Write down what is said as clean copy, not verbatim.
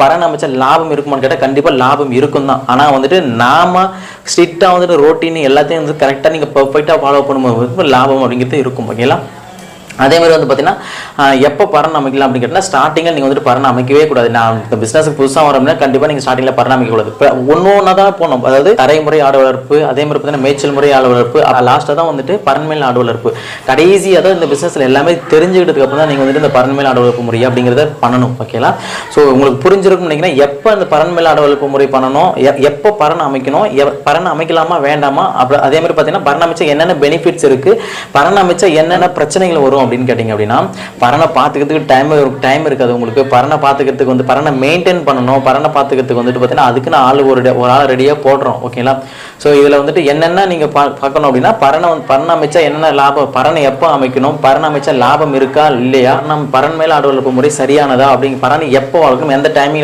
பரண் அமைச்சா லாபம் இருக்குமான்னு கேட்டால் கண்டிப்பாக லாபம் இருக்கும் தான். ஆனால் வந்துட்டு நாம ஸ்ட்ரிக்டாக வந்துட்டு ரோட்டீன் எல்லாத்தையும் வந்து கரெக்டாக நீங்கள் பர்ஃபெக்டாக ஃபாலோ பண்ணும்போது லாபம் அப்படிங்கிறது இருக்கும். ஓகேங்களா? அதே மாதிரி வந்து பார்த்தீங்கன்னா எப்போ பரண் அமைக்கலாம் அப்படின்னு கேட்டால் ஸ்டார்டிங்கில் நீங்கள் வந்துட்டு பரண் அமைக்கவே கூடாது. நான் இந்த பிஸ்னஸுக்கு புதுசாக வரோம்னா கண்டிப்பாக நீங்கள் ஸ்டார்டிங்கில் பரண் அமைக்கக்கூடாது. இப்போ ஒன்று ஒன்றா தான் போகணும். அதாவது தரைமுறை ஆடு வளர்ப்பு, அதே மாதிரி பார்த்தீங்கன்னா மேய்ச்சல் முறை ஆடு வளர்ப்பு, லாஸ்ட்டாக தான் வந்துட்டு பரண்மேல் ஆடு வளர்ப்பு. கடைசி அதாவது இந்த பிஸ்னஸில் எல்லாமே தெரிஞ்சுக்கிட்டதுக்கு அப்புறம் தான் நீங்கள் வந்துட்டு இந்த பரண்மேல் ஆடு வளர்ப்பு முறை அப்படிங்கிறத பண்ணணும். ஓகேங்களா? ஸோ உங்களுக்கு புரிஞ்சிருக்கும் நினைக்கிறேன். எப்போ இந்த பரண்மேல் ஆடு வளர்ப்பு முறை பண்ணணும், எப்போ பரண் அமைக்கணும், பரண் அமைக்கலாமா வேண்டாமா, அப்புறம் அதே மாதிரி பார்த்தீங்கன்னா பரண் அமைச்சா என்னென்ன பெனிஃபிட்ஸ் இருக்குது, பரண் அமைச்சா என்னென்ன பிரச்சனைகள் வரும் அப்படின்னு கேட்டிங்க அப்படின்னா பரணை பார்த்துக்கிறதுக்கு டைம் இருக்காது உங்களுக்கு. பரணை பார்த்துக்கிறதுக்கு வந்து பரணை மெயின்டைன் பண்ணணும். பரணை பார்த்துக்கிறதுக்கு வந்துட்டு பார்த்தீங்கன்னா அதுக்குன்னு ஒரு ஆள் ரெடியாக போடுறோம். ஓகேங்களா? ஸோ இதில் வந்துட்டு என்னென்ன நீங்கள் பார்க்கணும் அப்படின்னா பரணை அமைச்சா என்னென்ன லாபம், பரணை எப்போ அமைக்கணும், பரணை அமைச்சா லாபம் இருக்கா இல்லையா, நம்ம பரண் மேல் ஆடு வளர்ப்பு முறை சரியானதா, அப்படிங்க பரணை எப்போ வளர்க்கணும், எந்த டைமிங்